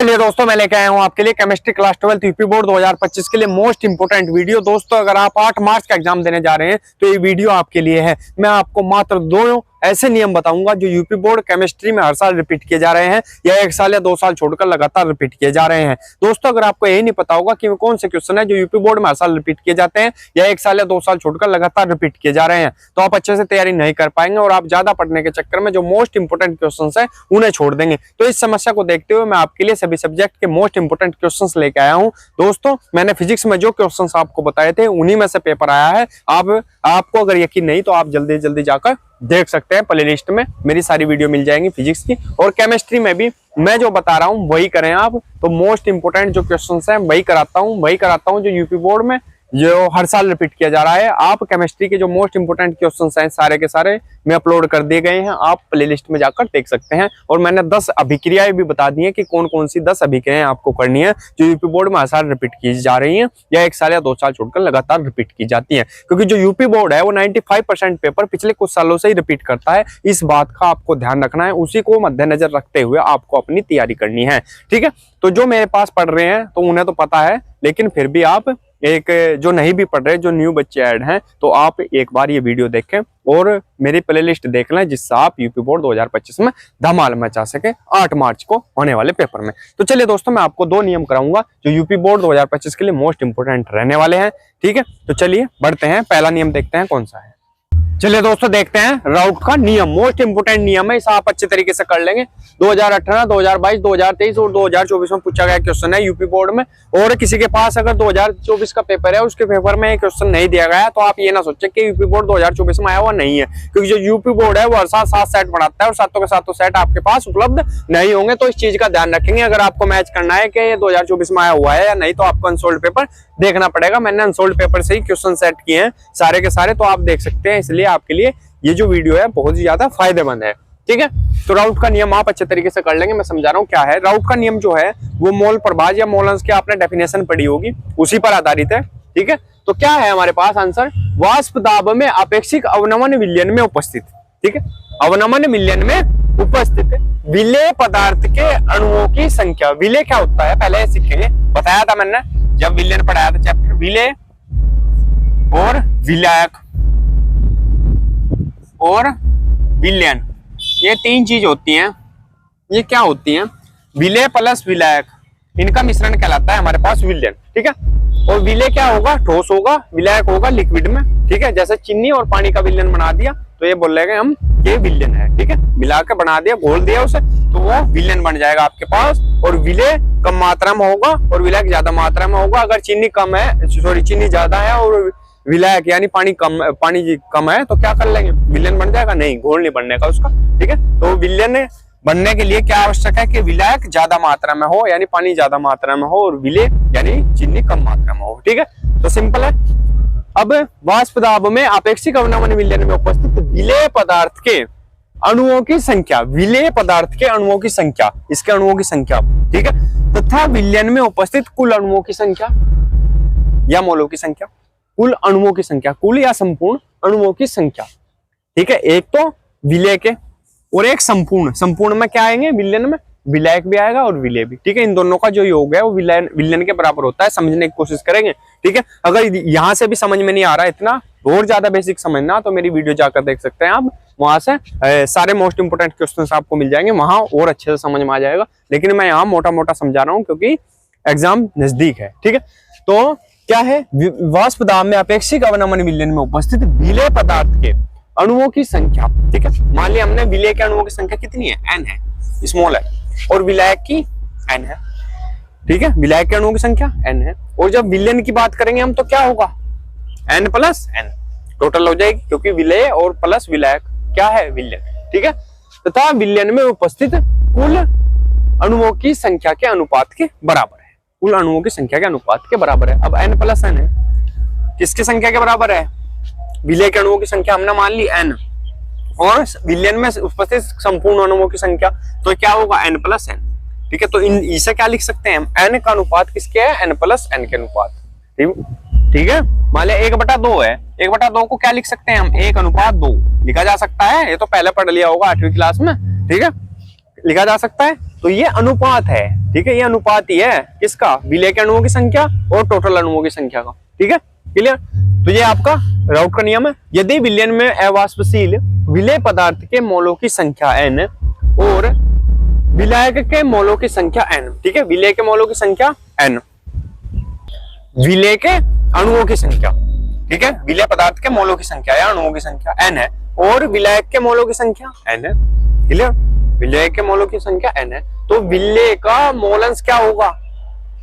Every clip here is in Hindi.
चलिए दोस्तों, मैं लेके आया हूँ आपके लिए केमिस्ट्री क्लास 12 यूपी बोर्ड 2025 के लिए मोस्ट इंपोर्टेंट वीडियो। दोस्तों, अगर आप 8 मार्च का एग्जाम देने जा रहे हैं तो ये वीडियो आपके लिए है। मैं आपको मात्र 2 ऐसे नियम बताऊंगा जो यूपी बोर्ड केमिस्ट्री में हर साल रिपीट किए जा रहे हैं या 1 साल या 2 साल छोड़कर लगातार रिपीट किए जा रहे हैं। दोस्तों, अगर आपको यही नहीं पता होगा कि कौन से क्वेश्चन है जो यूपी बोर्ड में हर साल रिपीट किए जाते हैं या 1 साल या 2 साल छोड़कर लगातार रिपीट किए जा रहे हैं, तो आप अच्छे से तैयारी नहीं कर पाएंगे और आप ज्यादा पढ़ने के चक्कर में जो मोस्ट इंपोर्टेंट क्वेश्चन है उन्हें छोड़ देंगे। तो इस समस्या को देखते हुए मैं आपके लिए सभी सब्जेक्ट के मोस्ट इंपोर्टेंट क्वेश्चंस लेके आया हूं। दोस्तों, मैंने फिजिक्स में जो क्वेश्चंस आपको बताए थे उन्हीं में से पेपर आया है। आपको अगर यकीन नहीं तो आप जल्दी जल्दी जाकर देख सकते हैं। प्लेलिस्ट में मेरी सारी वीडियो मिल जाएंगी फिजिक्स की, और केमिस्ट्री में भी मैं जो बता रहा हूं वही करें आप। तो मोस्ट इंपोर्टेंट जो क्वेश्चंस हैं वही कराता हूं जो यूपी बोर्ड में जो हर साल रिपीट किया जा रहा है। आप केमिस्ट्री के जो मोस्ट इंपोर्टेंट क्वेश्चंस हैं सारे के सारे मैं अपलोड कर दिए गए हैं, आप प्लेलिस्ट में जाकर देख सकते हैं। और मैंने 10 अभिक्रियाएं भी बता दी हैं कि कौन कौन सी 10 अभिक्रियाएं आपको करनी है जो यूपी बोर्ड में हर साल रिपीट की जा रही हैं या 1 साल या 2 साल छोड़कर लगातार रिपीट की जाती है। क्योंकि जो यूपी बोर्ड है वो 95% पेपर पिछले कुछ सालों से ही रिपीट करता है। इस बात का आपको ध्यान रखना है, उसी को मद्देनजर रखते हुए आपको अपनी तैयारी करनी है। ठीक है, तो जो मेरे पास पढ़ रहे हैं तो उन्हें तो पता है, लेकिन फिर भी आप जो नहीं भी पढ़ रहे, जो न्यू बच्चे ऐड हैं, तो आप एक बार ये वीडियो देखें और मेरी प्लेलिस्ट देख लें, जिससे आप यूपी बोर्ड 2025 में धमाल मचा सके 8 मार्च को होने वाले पेपर में। तो चलिए दोस्तों, मैं आपको 2 नियम कराऊंगा जो यूपी बोर्ड 2025 के लिए मोस्ट इंपोर्टेंट रहने वाले हैं। ठीक है, तो चलिए बढ़ते हैं, पहला नियम देखते हैं कौन सा है। चलिए दोस्तों, देखते हैं राउट का नियम। मोस्ट इंपोर्टेंट नियम है, इसे आप अच्छे तरीके से कर लेंगे। 2018, 2022, 2023 और 2024 में पूछा गया क्वेश्चन है यूपी बोर्ड में। और किसी के पास अगर 2024 का पेपर है, उसके पेपर में एक क्वेश्चन नहीं दिया गया, तो आप ये ना सोचे कि यूपी बोर्ड 2024 में आया हुआ नहीं है, क्योंकि जो यूपी बोर्ड है वो हर साल 7 सेट बनाता है और 7 के 7 सेट आपके पास उपलब्ध नहीं होंगे। तो इस चीज का ध्यान रखेंगे। अगर आपको मैच करना है कि ये 2024 में आया हुआ है या नहीं, तो आपको अनसोल्ड पेपर देखना पड़ेगा। मैंने अनसोल्ड पेपर से ही क्वेश्चन सेट किए हैं सारे के सारे, तो आप देख सकते हैं। इसलिए आपके लिए ये जो वीडियो है बहुत ही ज्यादा फायदेमंद है। ठीक है, तो राउट का नियम आप अच्छे तरीके से कर लेंगे। मैं समझा रहा हूँ क्या है। राउट का नियम जो है वो मोल प्रभाज या मोलंस की आपने डेफिनेशन पढ़ी होगी, उसी पर आधारित है। ठीक है, तो क्या है हमारे पास आंसर, वाष्प दाब में अपेक्षिक अवनमन विलयन में उपस्थित। ठीक है, अवनमन विलयन में उपस्थित विलेय पदार्थ के अणुओं की संख्या। विलेय क्या होता है पहले सीखेंगे, बताया था मैंने जब विलयन पढ़ाया था चैप्टर। विलेय और विलायक और विलयन, ये 3 चीज होती हैं। ये क्या होती हैं, विलेय प्लस विलायक, इनका मिश्रण कहलाता है हमारे पास विलयन। ठीक है, और विलेय क्या होगा, ठोस होगा, विलायक होगा लिक्विड में। ठीक है, जैसे चीनी और पानी का विलयन बना दिया तो ये बोल रहे हम ये विलयन है। ठीक है, मिला के बना दिया, घोल दिया उसे, तो वो विलयन बन जाएगा आपके पास। और विलेय कम मात्रा में होगा और विलायक ज्यादा मात्रा में होगा। अगर चीनी कम है, सॉरी चीनी ज्यादा है और विलायक यानी पानी कम है, तो क्या कर लेंगे, विलयन बन जाएगा? नहीं, घोल नहीं बनने का उसका। ठीक है, तो विलयन बनने के लिए क्या आवश्यक है कि विलायक ज्यादा मात्रा में हो, यानी पानी ज्यादा मात्रा में हो, और विलेय यानी चीनी कम मात्रा में हो। ठीक है, तो सिंपल है। अब वाष्प दाब में अपेक्षिक अवनमन विलयन में उपस्थित विलेय पदार्थ के अणुओं की संख्या, विलेय पदार्थ के अणुओं की संख्या, इसके अणुओं की संख्या। ठीक है, तथा विलयन में उपस्थित कुल अणुओं की संख्या या मोलों की संख्या, कुल अणुओं की संख्या, कुल या संपूर्ण अणुओं की संख्या। ठीक है, एक तो विलेय के और एक संपूर्ण। संपूर्ण में क्या आएंगे, विलयन में विलायक भी आएगा और विलेय भी। ठीक है, इन दोनों का जो योग है वो विलयन के बराबर होता है। समझने की कोशिश करेंगे। ठीक है, अगर यहाँ से भी समझ में नहीं आ रहा इतना और ज्यादा बेसिक समझना, तो मेरी वीडियो जाकर देख सकते हैं आप, वहां से सारे मोस्ट इंपोर्टेंट क्वेश्चंस आपको मिल जाएंगे, वहां और अच्छे से समझ में आ जाएगा। लेकिन मैं यहाँ मोटा मोटा समझा रहा हूँ क्योंकि एग्जाम नजदीक है। ठीक है, तो क्या है, वाष्प दाब में अपेक्षिक अवनमन विलयन में उपस्थित विलेय पदार्थ के अणुओं की संख्या। ठीक है, मान लिया हमने विलेय के अणुओं की संख्या कितनी है, n है, स्मॉल है, और विलायक की n है। ठीक है, विलायक के अणुओं की संख्या n है, और जब विलयन की बात करेंगे हम तो क्या होगा, n प्लस n टोटल हो जाएगी, क्योंकि विलेय और प्लस विलायक क्या है, विलयन। ठीक है, तथा विलयन में उपस्थित कुल अणुओं की संख्या के अनुपात के बराबर है, कुल अणुओं की संख्या के अनुपात के बराबर है। अब n प्लस n है, किसकी संख्या के बराबर है, विलेय के अणुओं की संख्या हमने मान ली n, और विलयन में उपस्थित संपूर्ण अणुओं की संख्या, तो क्या होगा, n प्लस n। ठीक है, तो इसे क्या लिख सकते हैं हम, n का अनुपात किसके है, n प्लस n के अनुपात। ठीक है, मान लिया 1/2 है, 1/2 को क्या लिख सकते हैं हम, 1:2 लिखा जा सकता है। ये तो पहले पढ़ लिया होगा 8वीं क्लास में। ठीक है, लिखा जा सकता है। तो ये अनुपात है, ठीक है, ये अनुपात ही है किसका, विलय के अणुओं की संख्या और टोटल अणुओं की संख्या का, ठीक है, क्लियर। तो ये आपका राउट का नियम है। यदि विलयन में अवाष्पशील विलय पदार्थ के मोलों की संख्या n और विलायक के मोलों की संख्या n, ठीक है, विलय के मोलों की संख्या n, विलय के अणुओं की संख्या, ठीक है, विलय पदार्थ के मोलों की संख्या या अणुओं की संख्या n है और विलायक के मोलों की संख्या n है, क्लियर, विलय के मोलों की संख्या n है। तो विलय का मोलंश क्या होगा,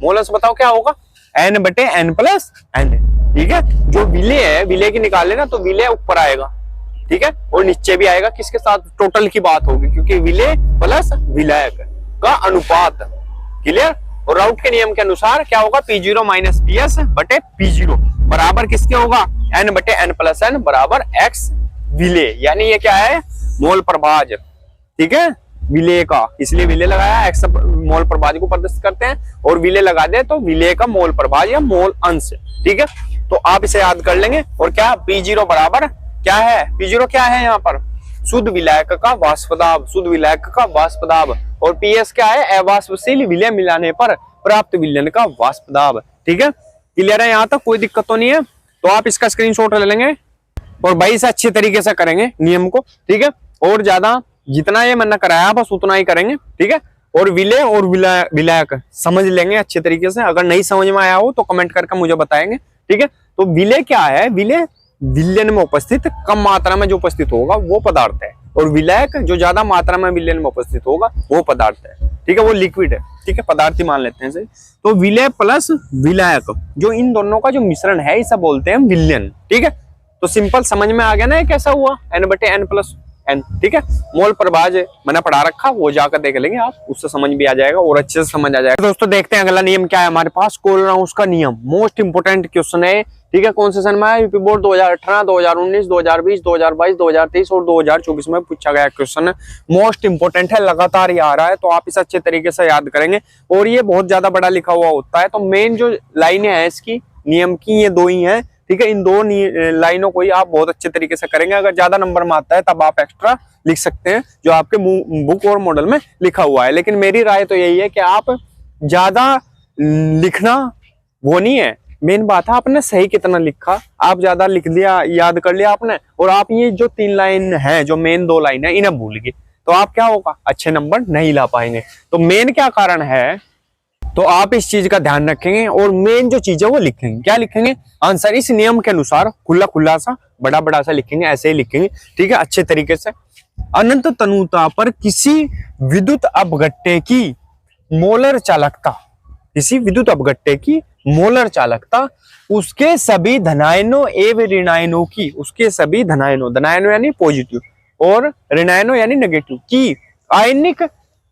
मोलंश बताओ क्या होगा, n बटे n प्लस n, ठीक है। जो विलय है, विलय की निकाले ना तो विलय ऊपर आएगा, ठीक है, और नीचे भी आएगा, किसके साथ, टोटल की बात होगी, क्योंकि विलय प्लस विलायक का अनुपात, क्लियर। और राउट के नियम के अनुसार क्या होगा, P0 माइनस PS बटे P0 बराबर किसके होगा, n बटे n प्लस n बराबर x विलय, यानी ये क्या है, मोल प्रभाज, ठीक है, विलय का, इसलिए विलय लगाया, x मोल प्रभाज को प्रदर्शित करते हैं, और विलय लगा दे तो विलय का मोल प्रभाज या मोल अंश, ठीक है। तो आप इसे याद कर लेंगे। और क्या, P0 बराबर क्या है, P0 क्या है यहाँ पर, शुद्ध विलायक का वाष्प दाब, शुद्ध विलायक का वाष्प दाब, और PS क्या है, अवाष्पशील विलय मिलाने पर प्राप्त विलयन का वाष्प दाब, ठीक है, क्लियर है, यहाँ तक कोई दिक्कत तो नहीं है। तो आप इसका स्क्रीनशॉट ले लेंगे और भाई से अच्छे तरीके से करेंगे नियम को, ठीक है, और ज्यादा जितना ये मैंने कराया बस उतना ही करेंगे, ठीक है। और विलय और विलायक समझ लेंगे अच्छे तरीके से, अगर नहीं समझ में आया हो तो कमेंट करके मुझे बताएंगे, ठीक है। तो विलय क्या है, विलय विलयन में उपस्थित कम मात्रा में जो उपस्थित होगा वो पदार्थ है, और विलायक जो ज्यादा मात्रा में विलयन में उपस्थित होगा वो पदार्थ है, ठीक है, वो लिक्विड है, ठीक है, पदार्थ ही मान लेते हैं इसे। तो विलय प्लस विलायक जो इन दोनों का जो मिश्रण है इसे बोलते हैं विलयन, ठीक है। तो सिंपल समझ में आ गया ना ये कैसा हुआ, n बटे n प्लस n, ठीक है। मोल प्रभाज मैंने पढ़ा रखा, वो जाकर देख लेंगे आप, उससे समझ भी आ जाएगा और अच्छे से समझ आ जाएगा। दोस्तों देखते हैं अगला नियम क्या है हमारे पास, कोलराउस का नियम, मोस्ट इंपोर्टेंट क्वेश्चन है, ठीक है। कौन से सन में है, यूपी बोर्ड 2018, 2019, 2020, 2022, 2023 और 2024 में पूछा गया क्वेश्चन है, मोस्ट इंपोर्टेंट है, लगातार ये आ रहा है, तो आप इसे अच्छे तरीके से याद करेंगे। और ये बहुत ज्यादा बड़ा लिखा हुआ होता है, तो मेन जो लाइनें हैं इसकी नियम की ये दो ही हैं, ठीक है। इन दो लाइनों को ही आप बहुत अच्छे तरीके से करेंगे, अगर ज्यादा नंबर में आता है तब आप एक्स्ट्रा लिख सकते हैं जो आपके बुक और मॉडल में लिखा हुआ है। लेकिन मेरी राय तो यही है कि आप ज्यादा लिखना वो नहीं है, मेन बात है आपने सही कितना लिखा, आप ज्यादा लिख लिया, याद कर लिया आपने, और आप ये जो 3 लाइन है, जो मेन 2 लाइन है, इन्हें भूल गए, तो आप क्या होगा, अच्छे नंबर नहीं ला पाएंगे। तो मेन क्या कारण है, तो आप इस चीज का ध्यान रखेंगे और मेन जो चीज है वो लिखेंगे, क्या लिखेंगे, आंसर इस नियम के अनुसार खुला खुला सा बड़ा बड़ा सा लिखेंगे, ऐसे ही लिखेंगे, ठीक है, अच्छे तरीके से। अनंत तनुता पर किसी विद्युत अपघट्य की मोलर चालकता, किसी विद्युत अपघट्य की मोलर चालकता उसके सभी धनायनों एवं ऋणायनों की, उसके सभी धनायनों, धनायनों यानी पॉजिटिव और ऋणायनों यानी नेगेटिव की आयनिक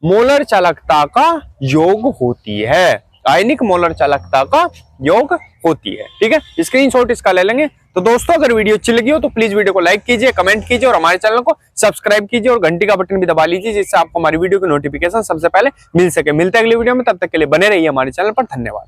मोलर चालकता का योग होती है, आयनिक मोलर चालकता का योग होती है, ठीक है। स्क्रीनशॉट इसका ले लेंगे। तो दोस्तों अगर वीडियो अच्छी लगी हो तो प्लीज वीडियो को लाइक कीजिए, कमेंट कीजिए और हमारे चैनल को सब्सक्राइब कीजिए और घंटी का बटन भी दबा लीजिए, जिससे आपको हमारी वीडियो की नोटिफिकेशन सबसे पहले मिल सके। मिलते हैं अगली वीडियो में, तब तक के लिए बने रहिए हमारे चैनल पर। धन्यवाद।